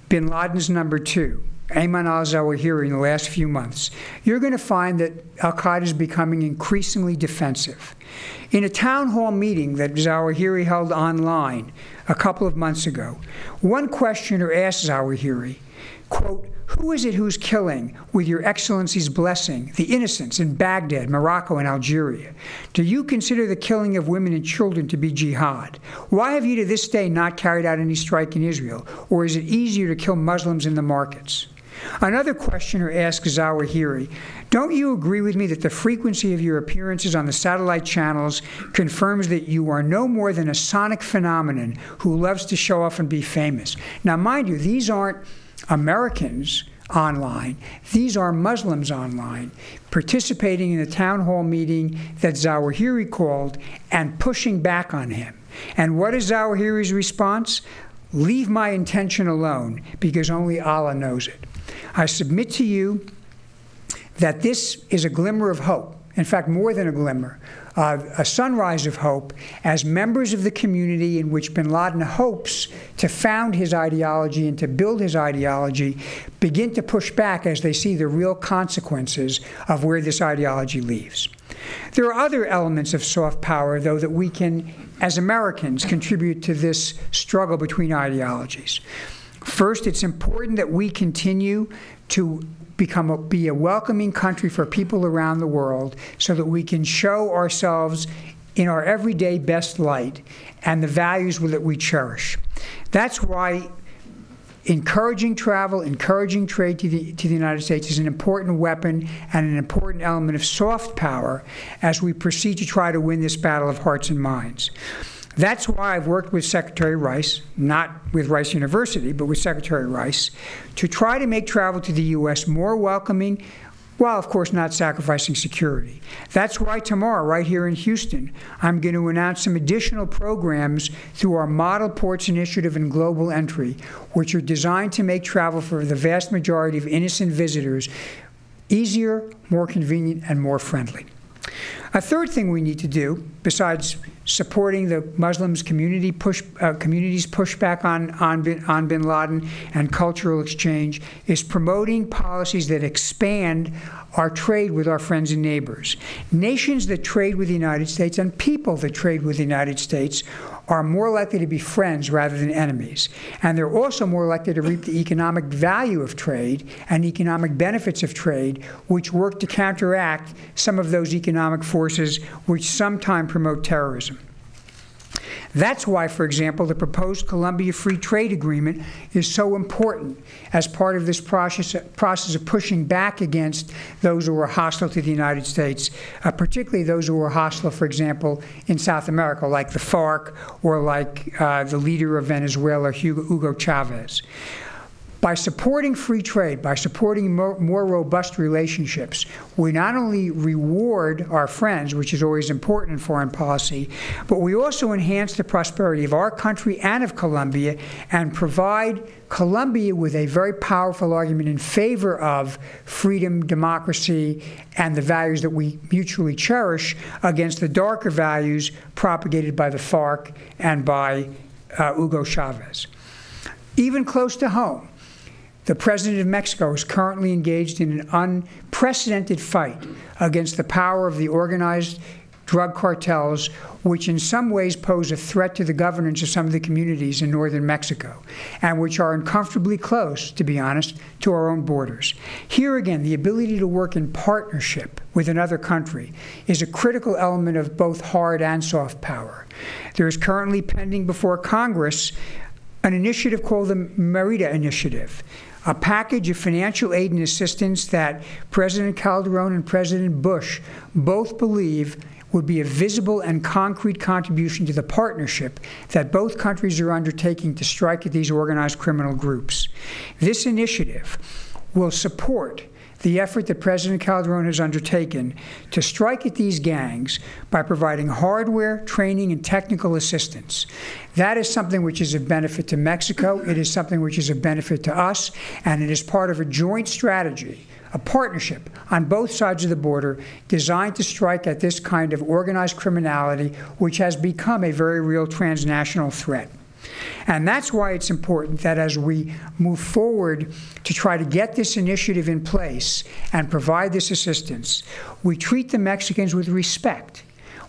bin Laden's number 2, Ayman al-Zawahiri, in the last few months, you're going to find that al-Qaeda is becoming increasingly defensive. In a town hall meeting that Zawahiri held online a couple of months ago, one questioner asked Zawahiri, quote, "Who is it who's killing, with your excellency's blessing, the innocents in Baghdad, Morocco, and Algeria? Do you consider the killing of women and children to be jihad? Why have you to this day not carried out any strike in Israel? Or is it easier to kill Muslims in the markets?" Another questioner asked Zawahiri, "Don't you agree with me that the frequency of your appearances on the satellite channels confirms that you are no more than a sonic phenomenon who loves to show off and be famous?" Now, mind you, these aren't Americans online. These are Muslims online, participating in a town hall meeting that Zawahiri called and pushing back on him. And what is Zawahiri's response? Leave my intention alone, because only Allah knows it. I submit to you that this is a glimmer of hope. In fact, more than a glimmer, a sunrise of hope, as members of the community in which bin Laden hopes to found his ideology and to build his ideology begin to push back as they see the real consequences of where this ideology leads. There are other elements of soft power, though, that we can, as Americans, contribute to this struggle between ideologies. First, it's important that we continue to be a welcoming country for people around the world so that we can show ourselves in our everyday best light and the values that we cherish. That's why encouraging travel, encouraging trade to the United States is an important weapon and an important element of soft power as we proceed to try to win this battle of hearts and minds. That's why I've worked with Secretary Rice, not with Rice University, but with Secretary Rice, to try to make travel to the U.S. more welcoming, while, of course, not sacrificing security. That's why tomorrow, right here in Houston, I'm going to announce some additional programs through our Model Ports Initiative and Global Entry, which are designed to make travel for the vast majority of innocent visitors easier, more convenient, and more friendly. A third thing we need to do, besides supporting the Muslims community's pushback on bin Laden and cultural exchange, is promoting policies that expand our trade with our friends and neighbors. Nations that trade with the United States and people that trade with the United States are more likely to be friends rather than enemies. And they're also more likely to reap the economic value of trade and economic benefits of trade, which work to counteract some of those economic forces which sometimes promote terrorism. That's why, for example, the proposed Colombia Free Trade Agreement is so important as part of this process of pushing back against those who are hostile to the United States, particularly those who are hostile, for example, in South America, like the FARC or like the leader of Venezuela, Hugo Chavez. By supporting free trade, by supporting more robust relationships, we not only reward our friends, which is always important in foreign policy, but we also enhance the prosperity of our country and of Colombia and provide Colombia with a very powerful argument in favor of freedom, democracy, and the values that we mutually cherish against the darker values propagated by the FARC and by Hugo Chavez. Even close to home, the President of Mexico is currently engaged in an unprecedented fight against the power of the organized drug cartels, which in some ways pose a threat to the governance of some of the communities in northern Mexico, and which are uncomfortably close, to be honest, to our own borders. Here again, the ability to work in partnership with another country is a critical element of both hard and soft power. There is currently pending before Congress an initiative called the Merida Initiative, a package of financial aid and assistance that President Calderon and President Bush both believe would be a visible and concrete contribution to the partnership that both countries are undertaking to strike at these organized criminal groups. This initiative will support the effort that President Calderon has undertaken to strike at these gangs by providing hardware, training, and technical assistance. That is something which is of benefit to Mexico. It is something which is of benefit to us, and it is part of a joint strategy, a partnership on both sides of the border designed to strike at this kind of organized criminality, which has become a very real transnational threat. And that's why it's important that as we move forward to try to get this initiative in place and provide this assistance, we treat the Mexicans with respect.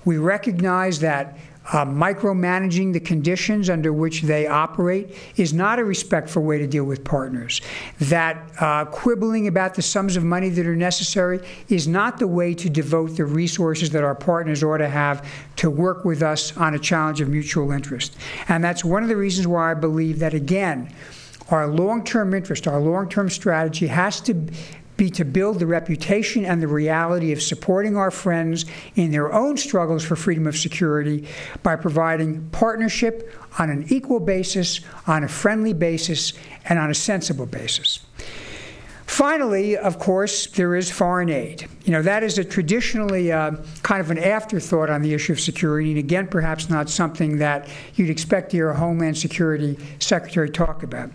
We recognize that micromanaging the conditions under which they operate is not a respectful way to deal with partners. That quibbling about the sums of money that are necessary is not the way to devote the resources that our partners ought to have to work with us on a challenge of mutual interest. And that's one of the reasons why I believe that, again, our long-term interest, our long-term strategy has to be to build the reputation and the reality of supporting our friends in their own struggles for freedom of security by providing partnership on an equal basis, on a friendly basis, and on a sensible basis. Finally, of course, there is foreign aid. You know, that is a traditionally kind of an afterthought on the issue of security, and again, perhaps not something that you'd expect to hear a Homeland Security Secretary talk about.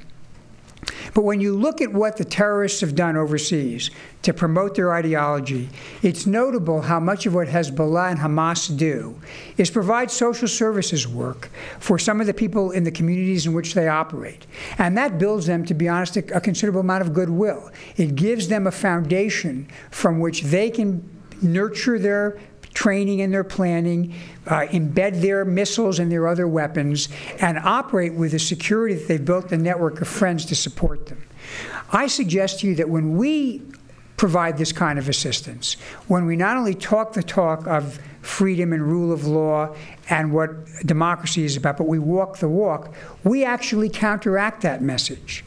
But when you look at what the terrorists have done overseas to promote their ideology, it's notable how much of what Hezbollah and Hamas do is provide social services work for some of the people in the communities in which they operate. And that builds them, to be honest, a considerable amount of goodwill. It gives them a foundation from which they can nurture their training and their planning, embed their missiles and their other weapons, and operate with the security that they've built a network of friends to support them. I suggest to you that when we provide this kind of assistance, when we not only talk the talk of freedom and rule of law and what democracy is about, but we walk the walk, we actually counteract that message.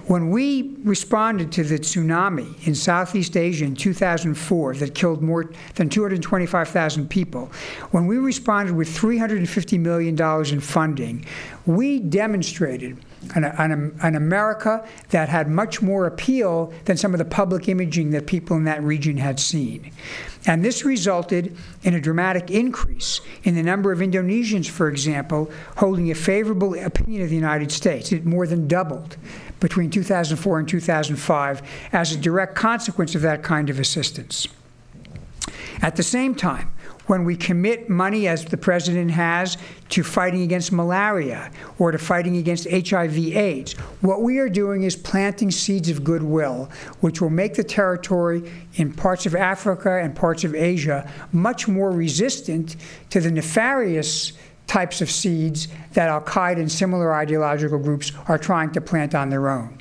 When we responded to the tsunami in Southeast Asia in 2004 that killed more than 225,000 people, when we responded with $350 million in funding, we demonstrated an America that had much more appeal than some of the public imaging that people in that region had seen. And this resulted in a dramatic increase in the number of Indonesians, for example, holding a favorable opinion of the United States. It more than doubled between 2004 and 2005 as a direct consequence of that kind of assistance. At the same time, when we commit money, as the President has, to fighting against malaria or to fighting against HIV/AIDS, what we are doing is planting seeds of goodwill, which will make the territory in parts of Africa and parts of Asia much more resistant to the nefarious types of seeds that al-Qaeda and similar ideological groups are trying to plant on their own.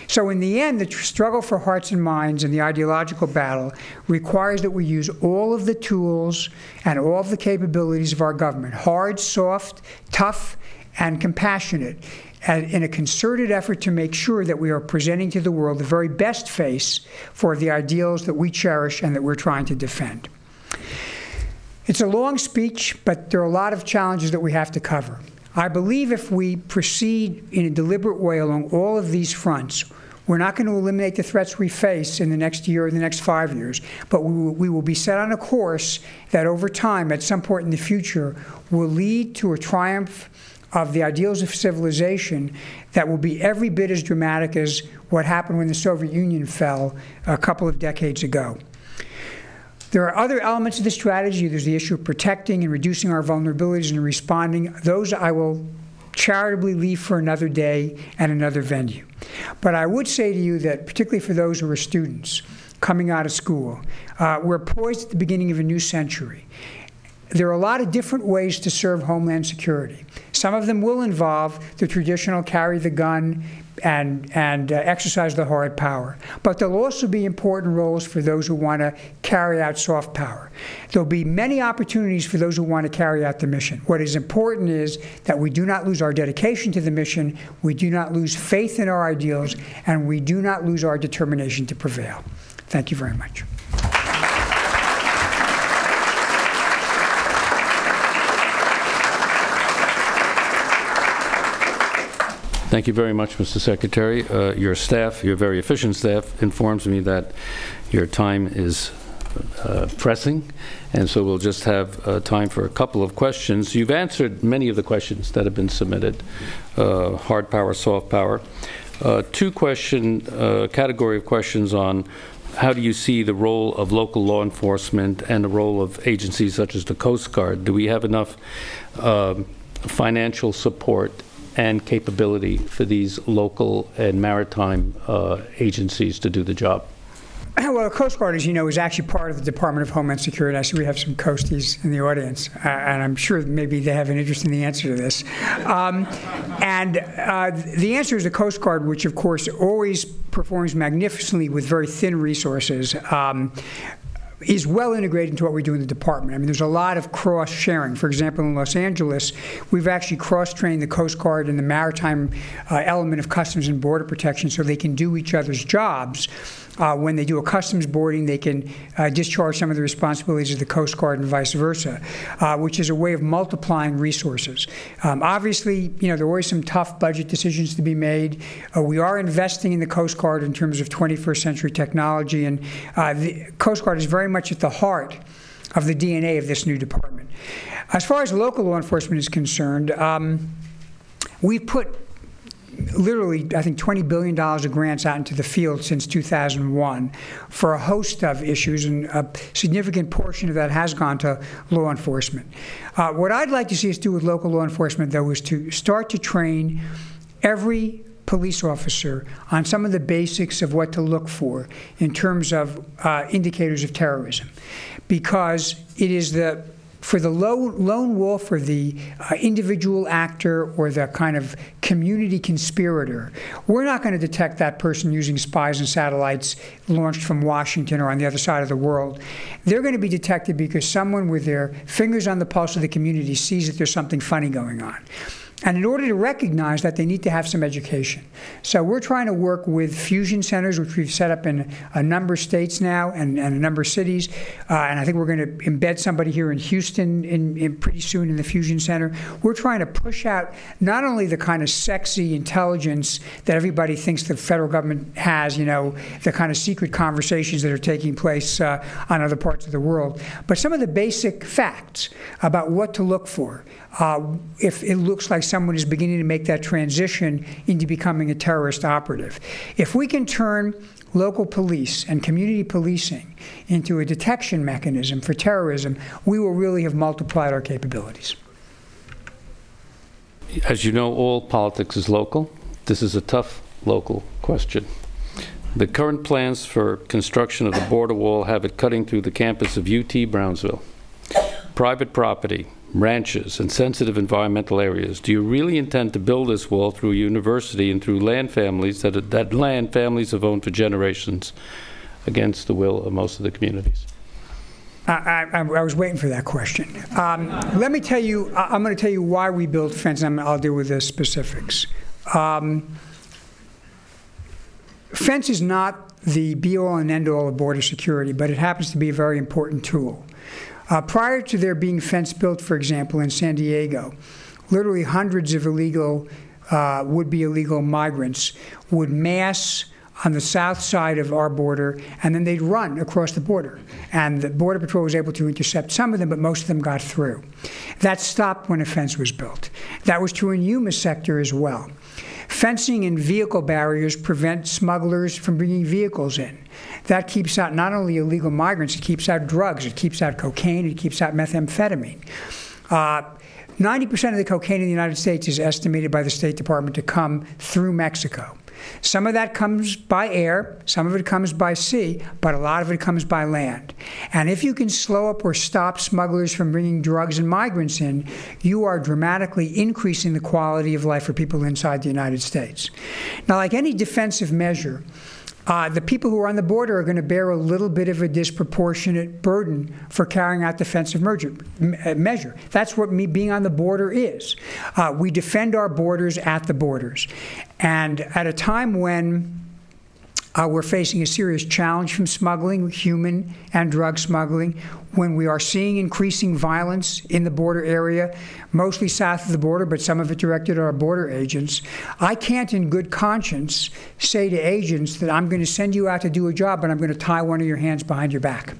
So in the end, the struggle for hearts and minds and the ideological battle requires that we use all of the tools and all of the capabilities of our government, hard, soft, tough, and compassionate, in a concerted effort to make sure that we are presenting to the world the very best face for the ideals that we cherish and that we're trying to defend. It's a long speech, but there are a lot of challenges that we have to cover. I believe if we proceed in a deliberate way along all of these fronts, we're not going to eliminate the threats we face in the next year or the next 5 years, but we will be set on a course that over time, at some point in the future, will lead to a triumph of the ideals of civilization that will be every bit as dramatic as what happened when the Soviet Union fell a couple of decades ago. There are other elements of the strategy. There's the issue of protecting and reducing our vulnerabilities and responding. Those I will charitably leave for another day and another venue. But I would say to you that, particularly for those who are students coming out of school, we're poised at the beginning of a new century. There are a lot of different ways to serve Homeland Security. Some of them will involve the traditional carry the gun and exercise the hard power. But there'll also be important roles for those who want to carry out soft power. There'll be many opportunities for those who want to carry out the mission. What is important is that we do not lose our dedication to the mission, we do not lose faith in our ideals, and we do not lose our determination to prevail. Thank you very much.
Thank you very much, Mr. Secretary. Your staff, your very efficient staff, informs me that your time is pressing, and so we'll just have time for a couple of questions. You've answered many of the questions that have been submitted, hard power, soft power. Category of questions on how do you see the role of local law enforcement and the role of agencies such as the Coast Guard? Do we have enough financial support and capability for these local and maritime agencies to do the job?
Well, the Coast Guard, as you know, is actually part of the Department of Homeland Security. I see we have some Coasties in the audience, and I'm sure maybe they have an interest in the answer to this. The answer is the Coast Guard, which, of course, always performs magnificently with very thin resources, is well integrated into what we do in the department. I mean, there's a lot of cross-sharing. For example, in Los Angeles, we've actually cross-trained the Coast Guard and the maritime element of Customs and Border Protection so they can do each other's jobs. When they do a customs boarding, they can discharge some of the responsibilities of the Coast Guard and vice versa, which is a way of multiplying resources. Obviously, there are always some tough budget decisions to be made. We are investing in the Coast Guard in terms of 21st century technology, and the Coast Guard is very much at the heart of the DNA of this new department. As far as local law enforcement is concerned, we've put literally, I think, $20 billion of grants out into the field since 2001 for a host of issues, and a significant portion of that has gone to law enforcement. What I'd like to see us do with local law enforcement, though, is to start to train every police officer on some of the basics of what to look for in terms of indicators of terrorism, because it is for the lone wolf or the individual actor or the kind of community conspirator, we're not going to detect that person using spies and satellites launched from Washington or on the other side of the world. They're going to be detected because someone with their fingers on the pulse of the community sees that there's something funny going on. And in order to recognize that, they need to have some education. So we're trying to work with fusion centers, which we've set up in a number of states now and a number of cities. And I think we're going to embed somebody here in Houston in pretty soon in the fusion center. We're trying to push out not only the kind of sexy intelligence that everybody thinks the federal government has, the kind of secret conversations that are taking place on other parts of the world, but some of the basic facts about what to look for if it looks like someone is beginning to make that transition into becoming a terrorist operative. If we can turn local police and community policing into a detection mechanism for terrorism, we will really have multiplied our capabilities.
As you know, all politics is local. This is a tough local question. The current plans for construction of the border wall have it cutting through the campus of UT Brownsville. Private property, ranches, and sensitive environmental areas. Do you really intend to build this wall through a university and through land families that land families have owned for generations against the will of most of the communities?
I was waiting for that question. Let me tell you, I'm going to tell you why we build fence, and I'll deal with the specifics. Fence is not the be-all and end-all of border security, but it happens to be a very important tool. Prior to there being fence built, for example, in San Diego, literally hundreds of would-be illegal migrants would mass on the south side of our border, and then they'd run across the border. And the Border Patrol was able to intercept some of them, but most of them got through. That stopped when a fence was built. That was true in Yuma's sector as well. Fencing and vehicle barriers prevent smugglers from bringing vehicles in. That keeps out not only illegal migrants, it keeps out drugs, it keeps out cocaine, it keeps out methamphetamine. 90% of the cocaine in the United States is estimated by the State Department to come through Mexico. Some of that comes by air, some of it comes by sea, but a lot of it comes by land. And if you can slow up or stop smugglers from bringing drugs and migrants in, you are dramatically increasing the quality of life for people inside the United States. Now, like any defensive measure, the people who are on the border are going to bear a little bit of a disproportionate burden for carrying out defensive measure. That's what being on the border is. We defend our borders at the borders. And at a time when we're facing a serious challenge from smuggling, human and drug smuggling, when we are seeing increasing violence in the border area, mostly south of the border, but some of it directed at our border agents, I can't in good conscience say to agents that I'm going to send you out to do a job, but I'm going to tie one of your hands behind your back.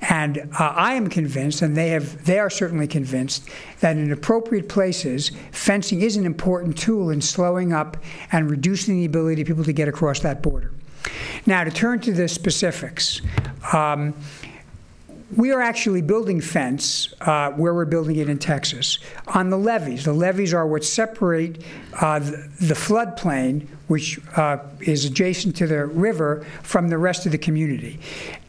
And I am convinced, and they are certainly convinced, that in appropriate places, fencing is an important tool in slowing up and reducing the ability of people to get across that border. Now, to turn to the specifics, we are actually building fence where we're building it in Texas on the levees. The levees are what separate the floodplain, which is adjacent to the river, from the rest of the community.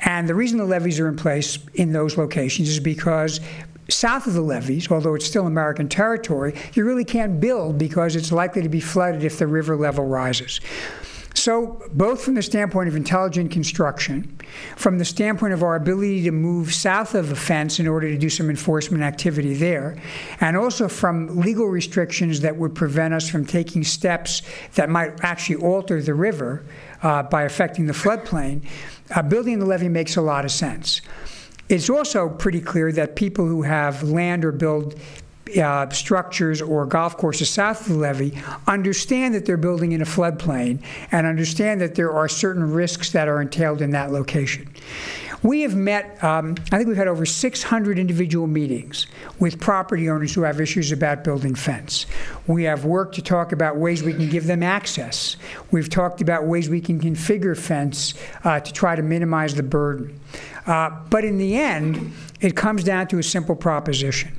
And the reason the levees are in place in those locations is because south of the levees, although it's still American territory, you really can't build because it's likely to be flooded if the river level rises. So both from the standpoint of intelligent construction, from the standpoint of our ability to move south of a fence in order to do some enforcement activity there, and also from legal restrictions that would prevent us from taking steps that might actually alter the river by affecting the floodplain, building the levee makes a lot of sense. It's also pretty clear that people who have land or build structures or golf courses south of the levee understand that they're building in a floodplain and understand that there are certain risks that are entailed in that location. We have met, I think we've had over 600 individual meetings with property owners who have issues about building fence. We have worked to talk about ways we can give them access. We've talked about ways we can configure fence to try to minimize the burden. But in the end, it comes down to a simple proposition.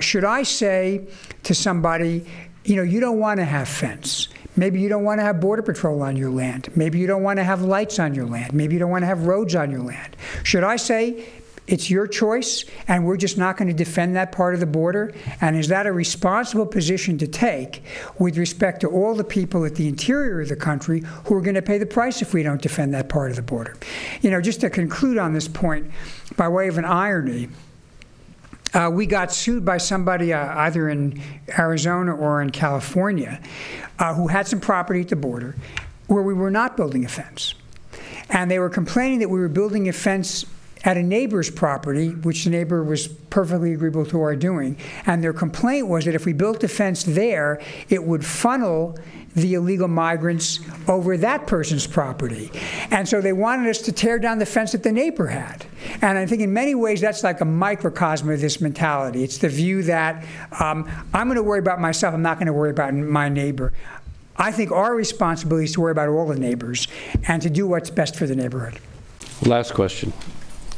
Should I say to somebody, you know, you don't want to have fence. Maybe you don't want to have Border Patrol on your land. Maybe you don't want to have lights on your land. Maybe you don't want to have roads on your land. Should I say, it's your choice, and we're just not going to defend that part of the border? And is that a responsible position to take with respect to all the people at the interior of the country who are going to pay the price if we don't defend that part of the border? You know, just to conclude on this point, by way of an irony, we got sued by somebody either in Arizona or in California who had some property at the border where we were not building a fence. And they were complaining that we were building a fence at a neighbor's property, which the neighbor was perfectly agreeable to our doing. And their complaint was that if we built a fence there, it would funnel the illegal migrants over that person's property. And so they wanted us to tear down the fence that the neighbor had. And I think in many ways that's like a microcosm of this mentality. It's the view that I'm going to worry about myself, I'm not going to worry about my neighbor. I think our responsibility is to worry about all the neighbors and to do what's best for the neighborhood.
Last question.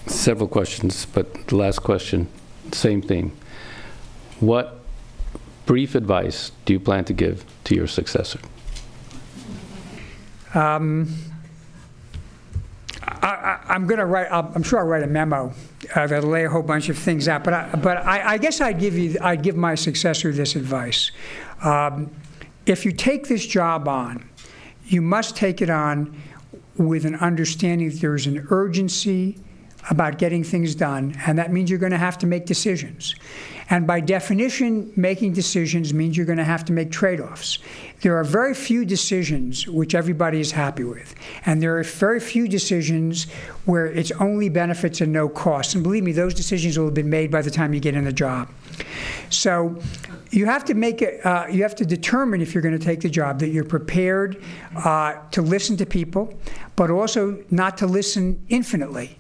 Several questions, but the last question, same theme. What brief advice do you plan to give to your successor?
I'm sure I'll write a memo that'll lay a whole bunch of things out. But I guess I'd give my successor this advice. If you take this job on, you must take it on with an understanding that there's an urgency about getting things done, and that means you're going to have to make decisions. And by definition, making decisions means you're going to have to make trade-offs. There are very few decisions which everybody is happy with, and there are very few decisions where it's only benefits and no costs. And believe me, those decisions will have been made by the time you get in the job. So you have to make it, you have to determine if you're going to take the job that you're prepared to listen to people, but also not to listen infinitely.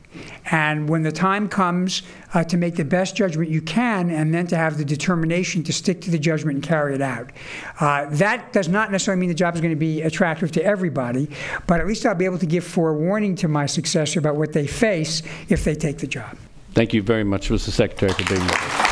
And when the time comes to make the best judgment you can, and then to have the determination to stick to the judgment and carry it out. That does not necessarily mean the job is going to be attractive to everybody, but at least I'll be able to give forewarning to my successor about what they face if they take the job.
Thank you very much, Mr. Secretary, for being with us.